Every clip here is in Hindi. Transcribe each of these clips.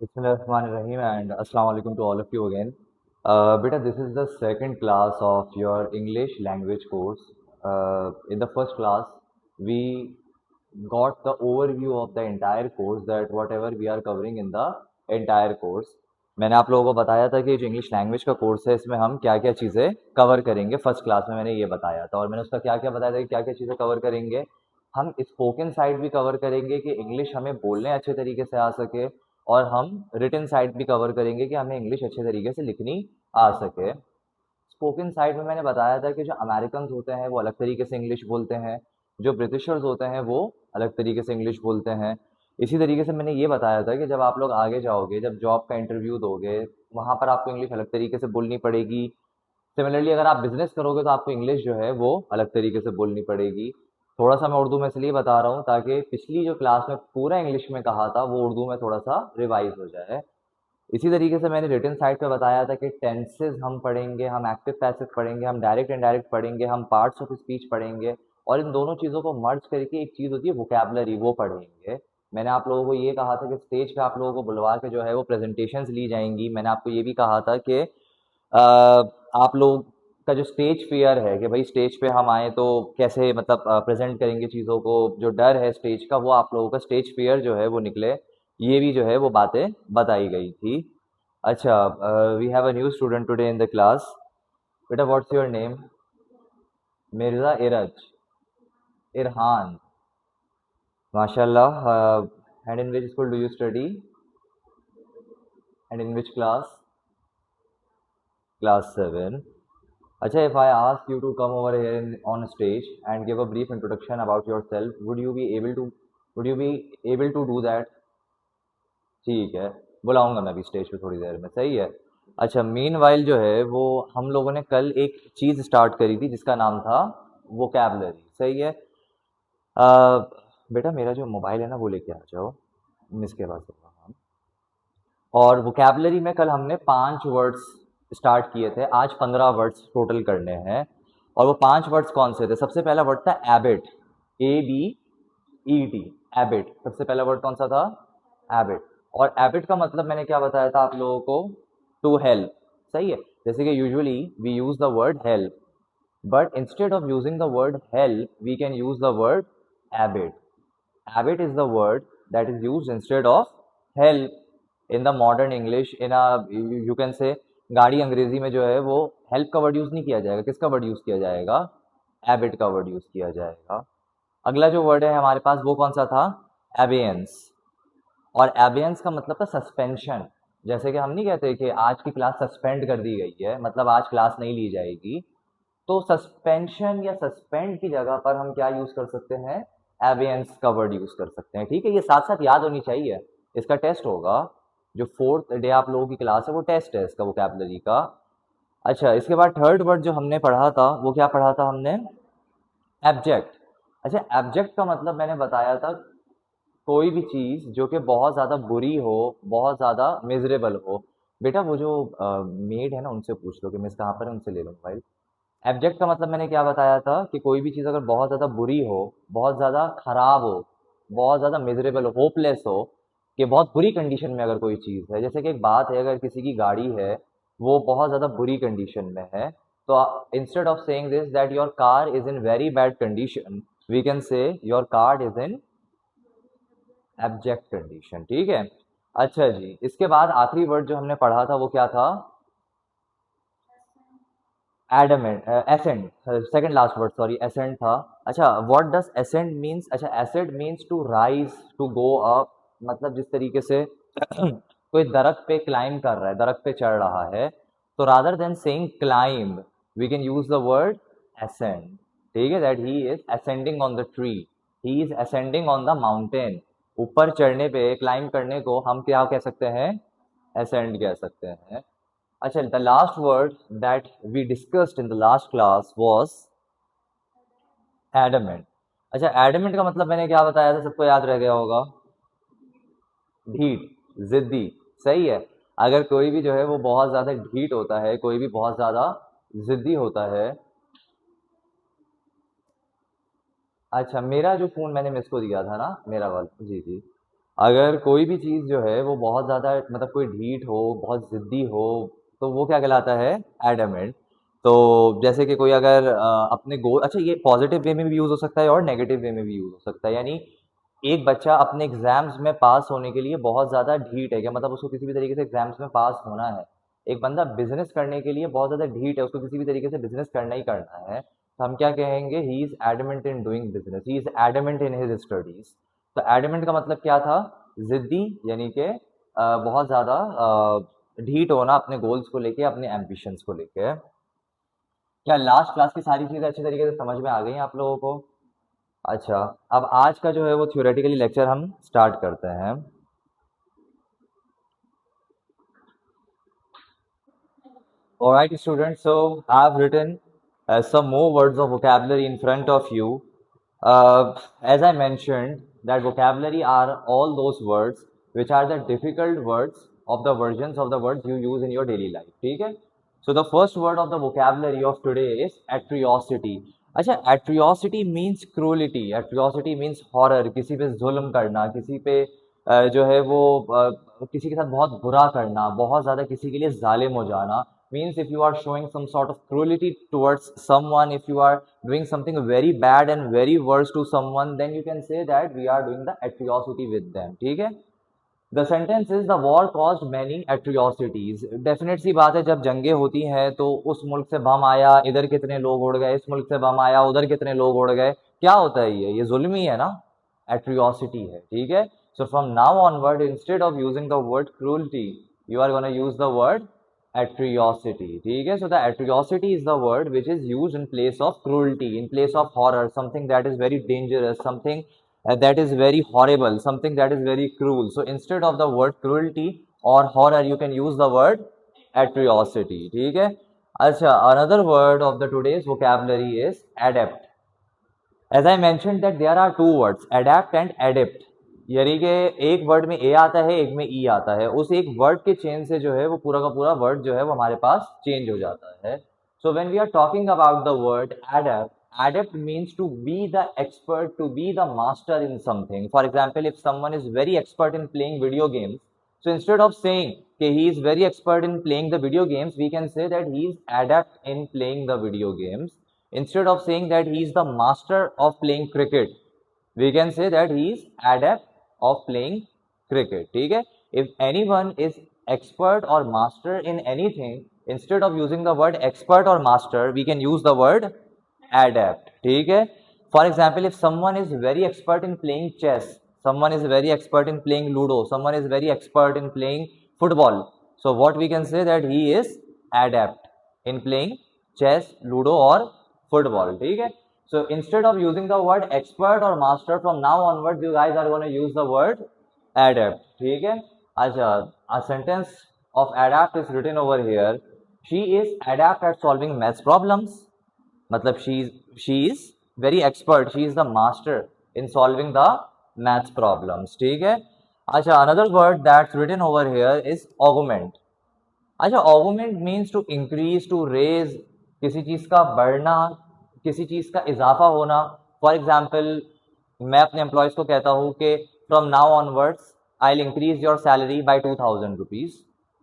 Bismillahirrahmanirrahim and Assalamu alaikum to all of you again. Beta, this is the second class of your English language course. In the first class, we got the overview of the entire course, that whatever we are covering in the entire course. मैंने आप लोगों को बताया था कि जो इंग्लिश लैंग्वेज का कोर्स है इसमें हम क्या क्या चीज़ें कवर करेंगे। फर्स्ट क्लास में मैंने ये बताया था और मैंने उसका क्या क्या बताया था कि क्या क्या चीज़ें कवर करेंगे। हम स्पोकन साइड भी कवर करेंगे कि इंग्लिश हमें बोलने अच्छे तरीके से आ सके, और हम रिटन साइड भी कवर करेंगे कि हमें इंग्लिश अच्छे तरीके से लिखनी आ सके। स्पोकन साइड में मैंने बताया था कि जो अमेरिकन होते हैं वो अलग तरीके से इंग्लिश बोलते हैं, जो ब्रिटिशर्स होते हैं वो अलग तरीके से इंग्लिश बोलते हैं। इसी तरीके से मैंने ये बताया था कि जब आप लोग आगे जाओगे, जब जॉब का इंटरव्यू दोगे, वहाँ पर आपको इंग्लिश अलग तरीके से बोलनी पड़ेगी। सिमिलरली अगर आप बिजनेस करोगे तो आपको इंग्लिश जो है वो अलग तरीके से बोलनी पड़ेगी। थोड़ा सा मैं उर्दू में इसलिए बता रहा हूँ ताकि पिछली जो क्लास में पूरा इंग्लिश में कहा था वो उर्दू में थोड़ा सा रिवाइज हो जाए। इसी तरीके से मैंने रिटन साइड पे बताया था कि टेंसेस हम पढ़ेंगे, हम एक्टिव पैसिव पढ़ेंगे, हम डायरेक्ट इनडायरेक्ट पढ़ेंगे, हम पार्ट्स ऑफ स्पीच पढ़ेंगे, और इन दोनों चीज़ों को मर्ज करके एक चीज़ होती है वोकैबलरी, वो पढ़ेंगे। मैंने आप लोगों को ये कहा था कि स्टेज पे आप लोगों को बुलवा के जो है वो प्रेजेंटेशंस ली जाएंगी। मैंने आपको ये भी कहा था कि आप लोग का जो स्टेज फियर है कि भाई स्टेज पे हम आए तो कैसे मतलब प्रेजेंट करेंगे चीज़ों को, जो डर है स्टेज का वो आप लोगों का स्टेज फियर जो है वो निकले, ये भी जो है वो बातें बताई गई थी। अच्छा, we have a new student today in the class. बेटा, what's your name? Mirza Iraj, Irhan, माशाल्लाह। And in which school do you study and in which class? Class 7। Acha, if I ask you to come over here on stage and give a brief introduction about yourself, would you be able to do that? ठीक है, बुलाऊंगा मैं भी स्टेज पे थोड़ी देर में, सही है। अच्छा, मीनवाइल जो है वो हम लोगों ने कल एक चीज़ स्टार्ट करी थी जिसका नाम था वोकैबलरी, सही है। अ, बेटा मेरा जो मोबाइल है ना वो लेके आ जाओ, मिस के पास होगा। हाँ। और वोकैबलरी में कल हमने 5 वर्ड्स स्टार्ट किए थे, आज 15 वर्ड्स टोटल करने हैं। और वो 5 वर्ड्स कौन से थे? सबसे पहला वर्ड था एबिट, ABET, एबिट। सबसे पहला वर्ड कौन सा था? एबिट। और एबिट का मतलब मैंने क्या बताया था आप लोगों को? टू हेल्प, सही है। जैसे कि usually we use the word help, but instead of using the word help, we can use the word habit. Habit is the word that is used instead of help in the modern English. In a you can say गाड़ी अंग्रेजी में जो है वो हेल्प का वर्ड यूज नहीं किया जाएगा, किसका वर्ड यूज किया जाएगा? हैबिट का वर्ड यूज किया जाएगा। अगला जो वर्ड है हमारे पास वो कौन सा था? एबियंस। और एबियंस का मतलब था सस्पेंशन। जैसे कि हम नहीं कहते कि आज की क्लास सस्पेंड कर दी गई है, मतलब आज क्लास नहीं ली जाएगी। तो सस्पेंशन या सस्पेंड की जगह पर हम क्या यूज कर सकते हैं? एबियंस का वर्ड यूज कर सकते हैं। ठीक है, ये साथ साथ याद होनी चाहिए। इसका टेस्ट होगा, जो 4th डे आप लोगों की क्लास है वो टेस्ट है इसका वोकैबलरी का। अच्छा, इसके बाद थर्ड वर्ड जो हमने पढ़ा था वो क्या पढ़ा था हमने? एब्जेक्ट। अच्छा, एब्जेक्ट का मतलब मैंने बताया था कोई भी चीज़ जो कि बहुत ज़्यादा बुरी हो, बहुत ज़्यादा मिजरेबल हो। बेटा वो जो मेड है ना उनसे पूछ लो कि मिस कहाँ पर है, उनसे ले लो मोबाइल। एब्जेक्ट का मतलब मैंने क्या बताया था कि कोई भी चीज़ अगर बहुत ज़्यादा बुरी हो, बहुत ज़्यादा खराब हो, बहुत ज़्यादा मिजरेबल हो, होपलेस हो, कि बहुत बुरी कंडीशन में अगर कोई चीज़ है। जैसे कि एक बात है, अगर किसी की गाड़ी है वो बहुत ज़्यादा बुरी कंडीशन में है, तो instead of saying this that your car is in very bad condition, we can say your car is in abject condition. ठीक है। अच्छा जी, इसके बाद आखिरी वर्ड जो हमने पढ़ा था वो क्या था? Adamant, ascent. Second last word, sorry, ascent था। अच्छा, व्हाट डज एसेंट मीन्स? अच्छा, ascent means to rise, to go up. मतलब जिस तरीके से कोई दरख्त पे क्लाइम कर रहा है, दरख्त पे चढ़ रहा है, तो rather than saying climb we can use the word ascend. ठीक है, that he is ascending on the tree, he is ascending on the mountain. ऊपर चढ़ने पे, क्लाइम करने को हम क्या कह सकते हैं? असेंड कह सकते हैं। अच्छा, the last word that we discussed in the last class was adamant. अच्छा, adamant का मतलब मैंने क्या बताया था, सबको याद रह गया होगा? ढीठ, जिद्दी, सही है। अगर कोई भी जो है वो बहुत ज्यादा ढीठ होता है, कोई भी बहुत ज्यादा जिद्दी होता है। अच्छा, मेरा जो फोन मैंने मिस को दिया था ना, मेरा वाला, जी जी। अगर कोई भी चीज़ जो है वो बहुत ज़्यादा मतलब कोई ढीठ हो, बहुत ज़िद्दी हो, तो वो क्या कहलाता है? एडमेंट। तो जैसे कि कोई अगर अपने गोल, अच्छा ये पॉजिटिव वे में भी यूज़ हो सकता है और नेगेटिव वे में भी यूज़ हो सकता है। यानी एक बच्चा अपने एग्जाम्स में पास होने के लिए बहुत ज़्यादा ढीठ है, क्या मतलब उसको किसी भी तरीके से एग्जाम्स में पास होना है। एक बंदा बिजनेस करने के लिए बहुत ज़्यादा ढीठ है, उसको किसी भी तरीके से बिजनेस करना ही करना है, तो हम क्या कहेंगे? He is adamant in doing business, he is adamant in his studies. तो एडमेंट का मतलब क्या था? जिद्दी, यानी कि बहुत ज़्यादा ढीठ होना अपने गोल्स को लेके, अपने एम्बिशंस को लेके। क्या लास्ट क्लास की सारी चीज़ें अच्छी तरीके से समझ में आ गई हैं आप लोगों को? अच्छा, अब आज का जो है वो थ्योरेटिकली लेक्चर हम स्टार्ट करते हैं। Alright, students, so I've written some more words of vocabulary in front of you. As I mentioned, that vocabulary are all those words which are the difficult words of the versions of the words you use in your daily life. ठीक है? So the first word of the vocabulary of today is atrocity. अच्छा, atrocity means cruelty. Atrocity means horror. किसी पे जुल्म करना, किसी पे जो है वो किसी के साथ बहुत बुरा करना, बहुत ज़्यादा किसी के लिए जालिम हो जाना, means if you are showing some sort of cruelty towards someone, if you are doing something very bad and very worse to someone, then you can say that we are doing the atrocity with them. ठीक है? The sentence is the war caused many atrocities. Definite सी बात है, जब जंगें होती हैं तो उस मुल्क से बम आया, इधर कितने लोग उड़ गए, इस मुल्क से बम आया, उधर कितने लोग उड़ गए। क्या होता है ये जुल्म ही है ना, atrocity है। ठीक है? So from now onward, instead of using the word cruelty, you are going to use the word atrocity. ठीक है? So the atrocity is the word which is used in place of cruelty, in place of horror, something that is very dangerous, something that is very horrible, something that is very cruel. So instead of the word cruelty or horror, you can use the word atrocity. ठीक है? अच्छा, another word of the today's vocabulary is adapt. As I mentioned that there are two words, adapt and adapt. यानी कि एक वर्ड में ए आता है, एक में ई आता है, उस एक वर्ड के चेंज से जो है वो पूरा का पूरा वर्ड जो है वो हमारे पास चेंज हो जाता है। So when we are talking about the word adapt, adapt means to be the expert, to be the master in something. For example, if someone is very expert in playing video games, so instead of saying that he is very expert in playing the video games, we can say that he is adept in playing the video games. Instead of saying that he is the master of playing cricket, we can say that he is adept of playing cricket. ठीक है? If anyone is expert or master in anything, instead of using the word expert or master, we can use the word adept. ठीक है? For example, if someone is very expert in playing chess, someone is very expert in playing ludo, someone is very expert in playing football, so what we can say that he is adept in playing chess, ludo or football. ठीक है? So instead of using the word expert or master, from now onwards you guys are going to use the word adapt. ठीक है? अच्छा, a sentence of adapt is written over here. She is adept at solving maths problems. मतलब she is very expert, she is the master in solving the maths problems. ठीक है? अच्छा, another word that's written over here is augment. अच्छा, augment means to increase, to raise, किसी चीज का बढ़ना, किसी चीज का इजाफा होना। फॉर एग्जाम्पल, मैं अपने एम्प्लॉयज को कहता हूँ कि from now onwards I will increase your salary by 2000 rupees.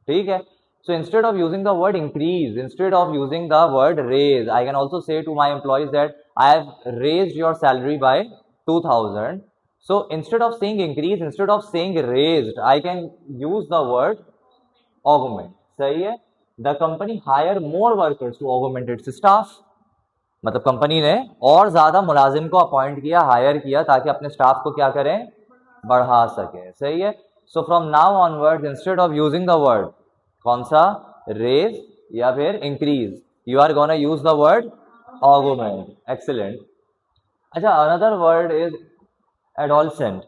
ठीक है? So instead of using the word increase, instead of using the word raise, I can also say to my employees that I have raised your salary by 2000. So instead of saying increase, instead of saying raised, I can use the word augment. सही है? The company hire more workers to augment its staff. मतलब कंपनी ने और ज्यादा मुलाजिम को अपॉइंट किया, हायर किया, ताकि अपने स्टाफ को क्या करें? बढ़ा सके। सही है? So from now onward, instead of using the word कौन सा, रेज या फिर increase, you are gonna use the word augment. Excellent. अच्छा, अनदर वर्ड इज एडोलसेंट.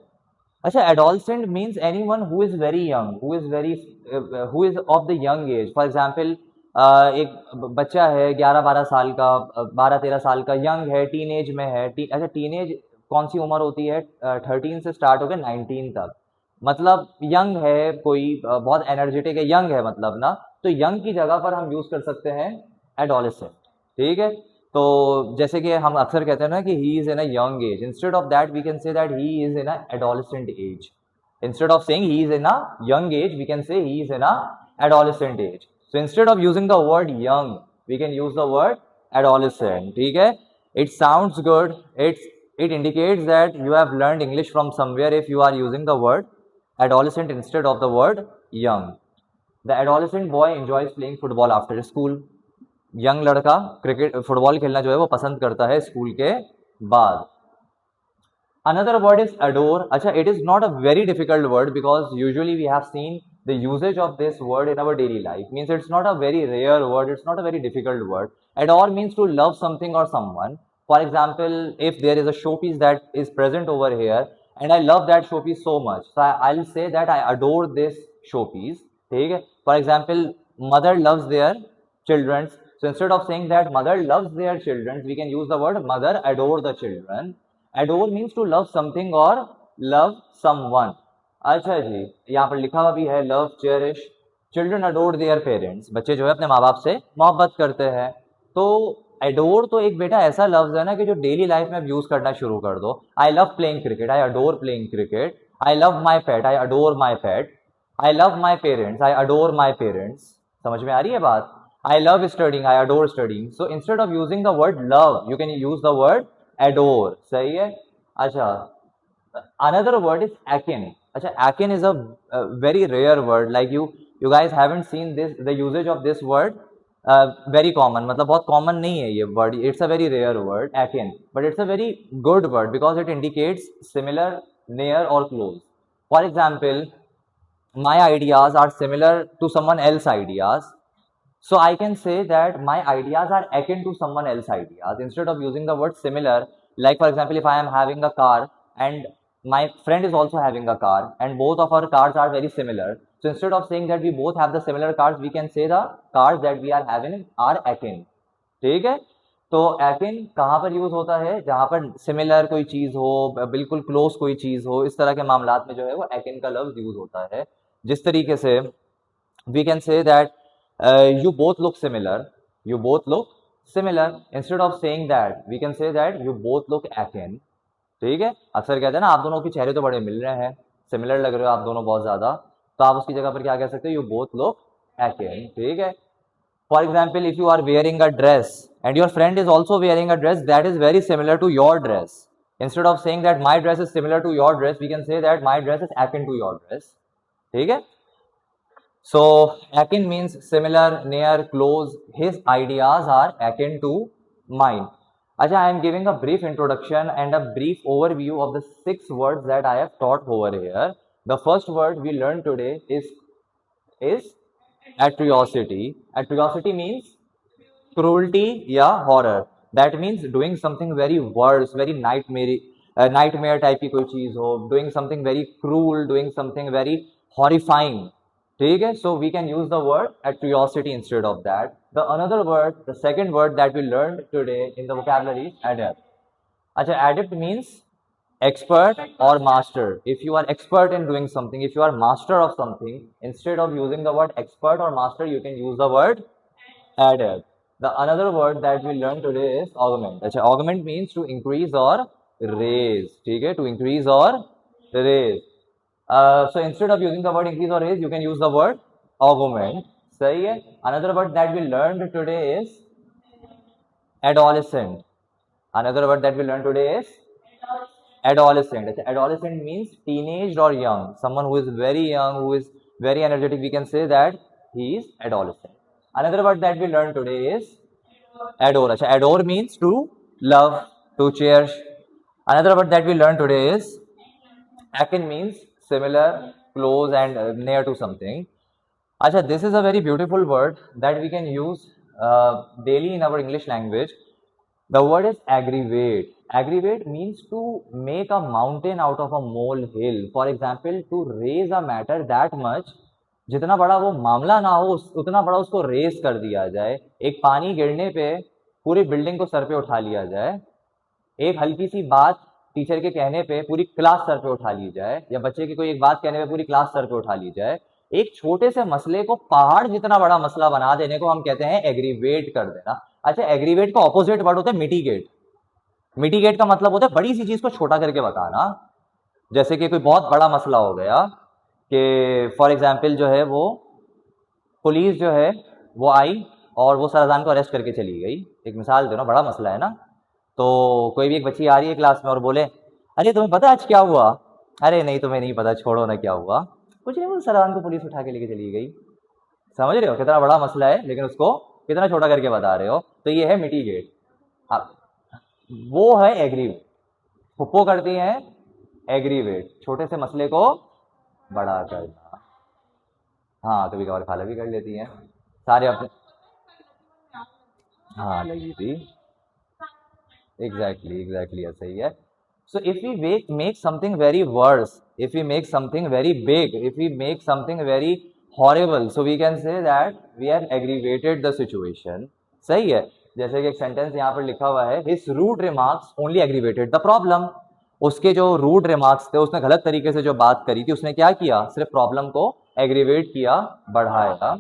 अच्छा, adolescent means anyone who is very young, who is of the young age. For example, एक बच्चा है 11-12 साल का, 12-13 साल का, यंग है, टीन एज में है। अच्छा, टीन एज कौन सी उम्र होती है? 13 से स्टार्ट होकर 19 तक। मतलब यंग है, कोई बहुत एनर्जेटिक है, यंग है मतलब ना, तो यंग की जगह पर हम यूज कर सकते हैं एडोलसेंट। ठीक है? तो जैसे कि हम अक्सर कहते हैं ना कि he is in a young age, instead of that we can say that he is in a adolescent age. Instead of saying he is in a young age, we can say he is in a adolescent age. So instead of using the word young, we can use the word adolescent. ठीक है? It sounds good. It indicates that you have learned English from somewhere if you are using the word adolescent instead of the word young. The adolescent boy enjoys playing football after school. Young लड़का क्रिकेट फुटबॉल खेलना जो है वो पसंद करता है स्कूल के बाद. Another word is adore. Acha, it is not a very difficult word because usually we have seen the usage of this word in our daily life. Means it's not a very rare word, it's not a very difficult word. Adore means to love something or someone. For example, if there is a showpiece that is present over here and I love that showpiece so much, so I'll say that I adore this showpiece. Okay? For example, mother loves their children. So instead of saying that mother loves their children, we can use the word mother adore the children. Adore means to love something or love someone. अच्छा जी, यहाँ पर लिखा हुआ भी है love, cherish. Children adore their parents. बच्चे जो है अपने माँ बाप से मोहब्बत करते हैं. तो adore तो एक बेटा ऐसा लफ्ज है ना कि जो डेली लाइफ में यूज करना शुरू कर दो. I love playing cricket. I adore playing cricket. I love my pet. I adore my pet. I love my parents. I adore my parents. समझ में आ रही है बात? I love studying. I adore studying. So instead of using the word love, you can use the word adore. सही है? अच्छा, another word is akin. अच्छा, akin is a very rare word. Like you guys haven't seen this, the usage of this word very common. मतलब बहुत common नहीं है ये word. It's a very rare word, akin. But it's a very good word because it indicates similar, near or close. For example, my ideas are similar to someone else's ideas. So I can say that my ideas are akin to someone else's ideas. Instead of using the word similar, like for example, if I am having a car and my friend is also having a car and both of our cars are very similar. So instead of saying that we both have the similar cars, we can say the cars that we are having are akin. ठीक है? तो akin कहाँ पर यूज होता है? जहाँ पर सिमिलर कोई चीज हो, बिल्कुल क्लोज कोई चीज हो, इस तरह के मामलात में जो है वो akin का लफ्ज यूज होता है. जिस तरीके से we can say that you both look similar. You both look similar. Instead of saying that, we can say that you both look akin. ठीक है? अक्सर कहते हैं ना आप दोनों के चेहरे तो बड़े मिल रहे हैं, सिमिलर लग रहे हो आप दोनों बहुत ज्यादा, तो आप उसकी जगह पर क्या कह सकते हो? You both look akin. ठीक है? For example, if you are wearing a dress and your friend is also wearing a dress that is very similar to your dress, instead of saying that my dress is similar to your dress, we can say that my dress is akin to your dress. ठीक है? So akin means similar, near, close. His ideas are akin to mine. Acha, I am giving a brief introduction and a brief overview of the 6 words that I have taught over here. The first word we learned today is atrocity. Atrocity means cruelty या horror. That means doing something very worse, very nightmare type की कोई चीज हो, doing something very cruel, doing something very horrifying. ठीक है? So we can use the word atrocity instead of that. The another word, the second word that we learned today in the vocabulary is adept. अच्छा, adept means expert or master. If you are expert in doing something, if you are master of something, instead of using the word expert or master, you can use the word adept. The another word that we learned today is augment. अच्छा, augment means to increase or raise. ठीक है? To increase or raise. So instead of using the word increase or raise, you can use the word augment. सही है? Another word that we learned today is adolescent. Another word that we learned today is adolescent. Adolescent means teenage or young. Someone who is very young, who is very energetic, we can say that he is adolescent. Another word that we learned today is adore. Adore means to love, to cherish. Another word that we learned today is akin means similar, close and near to something. Acha, this is a very beautiful word that we can use daily in our English language. The word is aggravate. Aggravate means to make a mountain out of a molehill. For example, to raise a matter that much, जितना बड़ा वो मामला ना हो उतना बड़ा उसको रेस कर दिया जाए. एक पानी गिरने पे पूरी बिल्डिंग को सर पे उठा लिया जाए. एक हल्की सी बात टीचर के कहने पे पूरी क्लास सर पे उठा ली जाए, या बच्चे की कोई एक बात कहने पे पूरी क्लास सर पे उठा ली जाए. एक छोटे से मसले को पहाड़ जितना बड़ा मसला बना देने को हम कहते हैं एग्रीवेट कर देना. अच्छा, एग्रीवेट का ऑपोजिट वर्ड होता है मिटिगेट. मिटिगेट का मतलब होता है बड़ी सी चीज को छोटा करके बताना. जैसे कि कोई बहुत बड़ा मसला हो गया कि फॉर एग्जांपल जो है वो पुलिस जो है वो आई और वो सरदान को अरेस्ट करके चली गई, एक मिसाल दो ना, बड़ा मसला है ना। तो कोई भी एक बच्ची आ रही है क्लास में और बोले, अरे तुम्हें पता आज क्या हुआ? अरे नहीं तुम्हें नहीं पता, छोड़ो ना क्या हुआ। कुछ नहीं, वो सरदान को पुलिस उठा के लेके चली गई। समझ रहे हो कितना बड़ा मसला है, लेकिन उसको कितना छोटा करके बता रहे हो। तो ये है मिटिगेट। अब वो है एग्रीवेट। फुप्पो करती हैं एग्रीवेट, छोटे से मसले को बड़ा करना। हाँ, कभी कभार खाला भी कर लेती हैं सारे अपने। हाँ लगी थी। एग्जैक्टली एग्जैक्टली ऐसा ही है। So if we make something very worse, if we make something very big, if we make something very horrible, so we can say that we have aggravated the situation. सही है। जैसे कि एक सेंटेंस यहाँ पर लिखा हुआ है, his rude remarks only aggravated the problem. उसके जो रूड रिमार्क्स थे, उसने गलत तरीके से जो बात करी थी, उसने क्या किया, सिर्फ प्रॉब्लम को एग्रीवेट किया, बढ़ाया।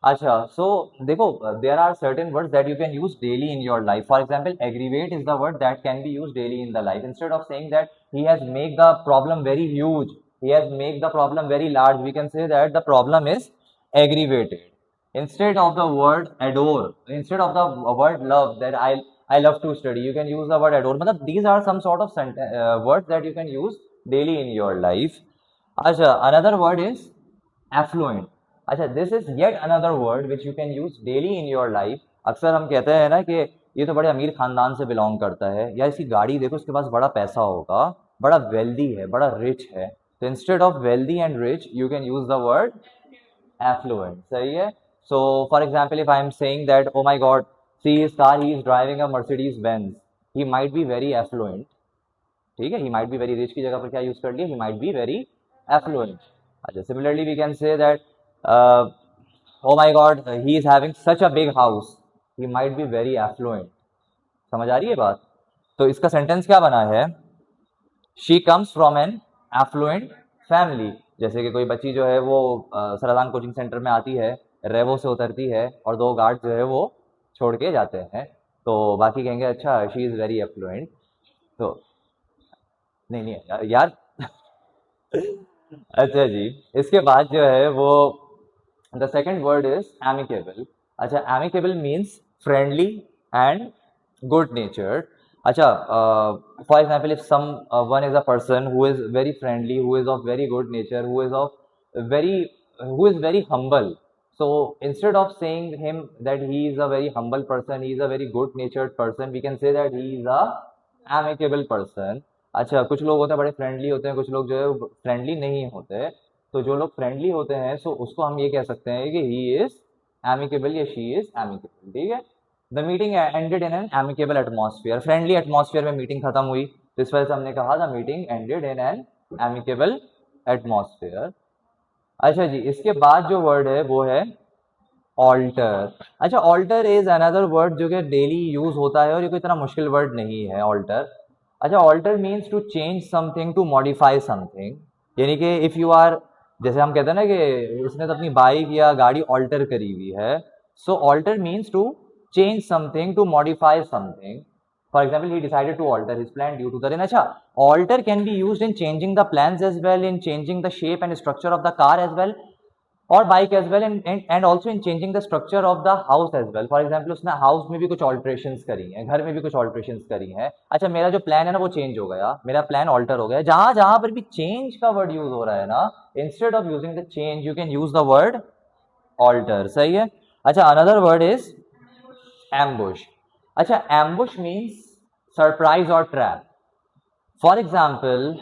अच्छा, सो देखो, there are certain words that you can use daily in your life. For example, aggravate is the word that can be use daily in the life. Instead of saying that he has make the problem very huge, he has make the problem very large, we can say that the problem is aggravated. Instead of the word adore, instead of the word love, that I love to study, you can use the word adore. मतलब these are some sort of words that you can use daily in your life. अच्छा, another word is affluent. अच्छा, this is yet another word which you can use daily in your life. अक्सर हम कहते हैं ना कि ये तो बड़े अमीर खानदान से बिलोंग करता है, या इसकी गाड़ी देखो, उसके पास बड़ा पैसा होगा, बड़ा वेल्दी है, बड़ा रिच है। तो instead of wealthy and rich you can use the word affluent. सही है। So for example, if I am saying that oh my god, see his car, he is driving a Mercedes Benz, he might be very affluent. ठीक है, he might be very rich की जगह पर क्या यूज कर लिया, he might be very affluent. अच्छा, similarly we can say that oh my god, he is having such a big house, he might be very affluent। समझ आ रही है बात? तो इसका सेंटेंस क्या बना है, she comes from an affluent family. जैसे कि कोई बच्ची जो है वो सरदान कोचिंग सेंटर में आती है, रेवो से उतरती है और दो गार्ड जो है वो छोड़ के जाते हैं, तो बाकी कहेंगे अच्छा शी इज़ वेरी एफ्लुएंट। तो नहीं नहीं यार अच्छा जी, इसके बाद जो है वो the second word is amicable. अच्छा, amicable means friendly and good natured. अच्छा, for example, if someone is a person who is very friendly, who is of very good nature, very who is very humble, so instead of saying him that he is a very humble person, he is a very good natured person, we can say that he is a amicable person। अच्छा, कुछ लोग होते हैं बड़े फ्रेंडली होते हैं, कुछ लोग जो है फ्रेंडली नहीं होते। तो जो लोग फ्रेंडली होते हैं, सो उसको हम ये कह सकते हैं कि ही इज एमिकेबल या शी इज एमिकेबल। ठीक है। The meeting ended in an amicable atmosphere. Friendly atmosphere में मीटिंग खत्म हुई, तो इस वजह से हमने कहा the meeting ended in an amicable atmosphere. अच्छा जी, इसके बाद जो वर्ड है वो है ऑल्टर। अच्छा, ऑल्टर इज अनदर वर्ड जो कि डेली यूज होता है और ये कोई इतना मुश्किल वर्ड नहीं है, ऑल्टर। अच्छा, alter means to change something, to modify something. यानी कि इफ यू आर, जैसे हम कहते हैं ना कि उसने तो अपनी बाइक या गाड़ी ऑल्टर करी हुई है, so alter means to change something, to modify something. For example, he decided to alter his plan due to the rain। अच्छा, alter can be used in changing the plans as well, in changing the shape and structure of the car as well, और bike as well, and also in changing the structure of the house as well. For example, उसने हाउस में भी कुछ ऑल्ट्रेशंस करी हैं, घर में भी कुछ ऑल्ट्रेशंस करी हैं। अच्छा, मेरा जो प्लान है ना वो चेंज हो गया, मेरा प्लान ऑल्टर हो गया। जहां जहां पर भी चेंज का वर्ड यूज हो रहा है ना, instead of using the change you can use the word alter. सही है। अच्छा, अनदर वर्ड इज एम्बुश। अच्छा, एम्बुश मीन्स सरप्राइज और trap. For example,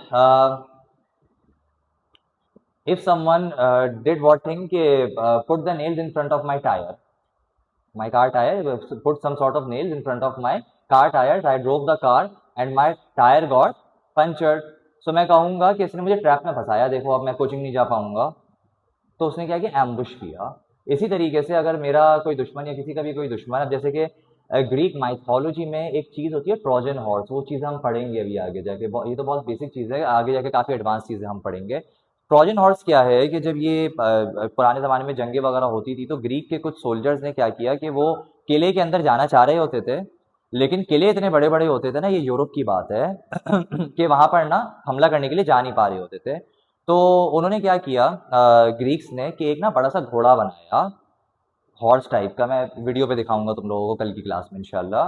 if someone did what thing ke put the nails in front of my tire, my car tire, put some sort of nails in front of my car tires, I drove the car and my tire got punctured। so मैं कहूँगा कि इसने मुझे ट्रैप में फंसाया, देखो अब मैं कोचिंग नहीं जा पाऊंगा। तो उसने क्या किया, एम्बुश किया। इसी तरीके से अगर मेरा कोई दुश्मन या किसी का भी कोई दुश्मन, अब जैसे कि ग्रीक माइथोलॉजी में एक चीज़ होती है ट्रोजन हॉर्स, वो चीज़ हम पढ़ेंगे अभी आगे जाके, ये तो बहुत बेसिक चीज़ है, आगे जाके काफ़ी एडवांस चीज़ें हम पढ़ेंगे। ट्रोजन हॉर्स क्या है कि जब ये पुराने ज़माने में जंगें वगैरह होती थी, तो ग्रीक के कुछ सोल्जर्स ने क्या किया कि वो किले के अंदर जाना चाह रहे होते थे, लेकिन किले इतने बड़े बड़े होते थे ना, ये यूरोप की बात है कि वहां पर ना हमला करने के लिए जा नहीं पा रहे होते थे। तो उन्होंने क्या किया, ग्रीक्स ने, कि एक ना बड़ा सा घोड़ा बनाया, हॉर्स टाइप का। मैं वीडियो पे दिखाऊंगा तुम लोगों को कल की क्लास में इंशाल्लाह।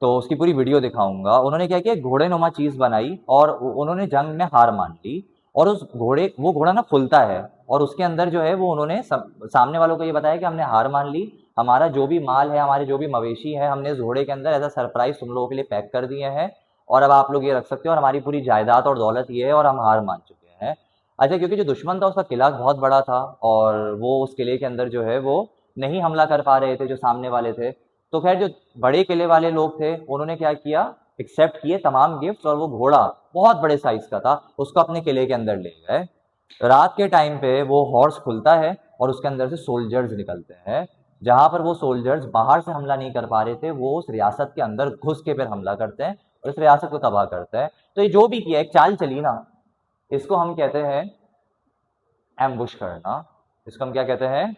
तो उसकी पूरी वीडियो दिखाऊंगा। उन्होंने क्या किया, घोड़े नुमा चीज बनाई और उन्होंने जंग में हार मान ली। और उस घोड़े, वो घोड़ा ना फुलता है, और उसके अंदर जो है वो उन्होंने सामने वालों को ये बताया कि हमने हार मान ली, हमारा जो भी माल है, हमारे जो भी मवेशी है, हमने इस घोड़े के अंदर एज अ सरप्राइज तुम लोगों के लिए पैक कर दिए हैं, और अब आप लोग ये रख सकते हो, और हमारी पूरी जायदाद और दौलत ये है, और हम हार मान चुके हैं। अच्छा, क्योंकि जो दुश्मन था उसका किला बहुत बड़ा था, और वो उस किले के अंदर जो है वो नहीं हमला कर पा रहे थे जो सामने वाले थे। तो खैर जो बड़े किले वाले लोग थे उन्होंने क्या किया, एक्सेप्ट किए तमाम गिफ्ट्स, और वो घोड़ा बहुत बड़े साइज का था, उसको अपने किले के अंदर ले गए। रात के टाइम पे वो हॉर्स खुलता है और उसके अंदर से सोल्जर्स निकलते हैं। जहां पर वो सोल्जर्स बाहर से हमला नहीं कर पा रहे थे, वो उस रियासत के अंदर घुस के फिर हमला करते हैं और इस रियासत को तबाह करते हैं। तो ये जो भी किया, एक चाल चली ना, इसको हम कहते हैं एम्बुश करना। इसको हम क्या कहते हैं,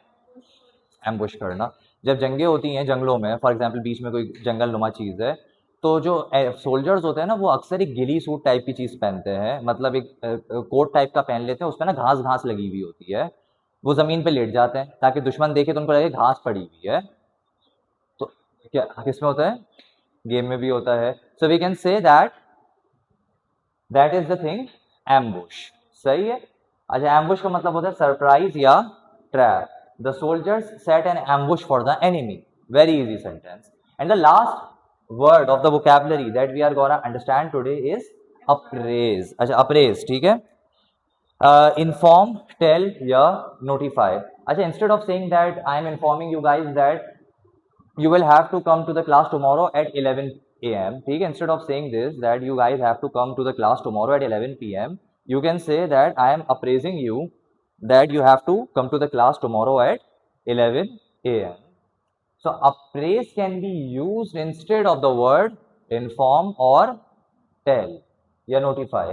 एम्बुश करना। जब जंगें होती हैं जंगलों में, फॉर एग्जांपल बीच में कोई जंगल नुमा चीज़ है, तो जो सोल्जर्स होते हैं ना, वो अक्सर एक गिली सूट टाइप की चीज़ पहनते हैं, मतलब एक कोट टाइप का पहन लेते हैं, उसमें ना घास घास लगी हुई होती है। वो ज़मीन पे लेट जाते हैं ताकि दुश्मन देखे तो उनको लगे घास पड़ी हुई है। तो क्या किस में होता है, गेम में भी होता है। So we can say that is the thing, ambush. सही है। अच्छा, एम्बुश का मतलब होता है सरप्राइज या trap. The soldiers set an ambush for the enemy. Very easy sentence. And the last word of the vocabulary that we are gonna understand today is apprise. अच्छा, अप्रेज, ठीक है। Inform, tell या notify। अच्छा, instead of saying that I am informing you guys that you will have to come to the class tomorrow at 11 a.m. ठीक है, instead of saying this that you guys have to come to the class tomorrow at 11 p.m. you can say that I am appraising you that you have to come to the class tomorrow at 11 a.m. So appraise can be used instead of the word inform or tell या notify.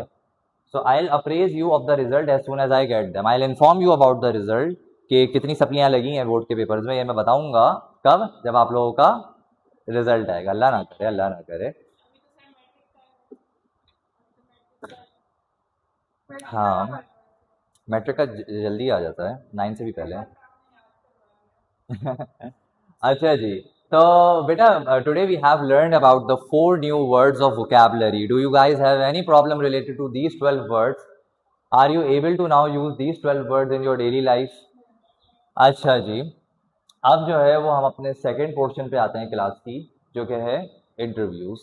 So I'll appraise you of the result as soon as I get them. I'll inform you about the result कि कितनी सप्लियां लगी हैं बोर्ड के पेपर्स में, ये मैं बताऊंगा कब, जब आप लोगों का रिजल्ट आएगा। अल्लाह ना करे, अल्लाह ना करे। हाँ, मैट्रिक का जल्दी आ जाता है, 9 से भी पहले। अच्छा जी। तो बेटा, today we have learn about the 4 new words of vocabulary. Do you guys have any problem related to these 12 words? Are you able to now use these 12 words in your daily life? अच्छा जी। अब जो है वो हम अपने सेकंड पोर्शन पे आते हैं क्लास की, जो कि है इंटरव्यूज।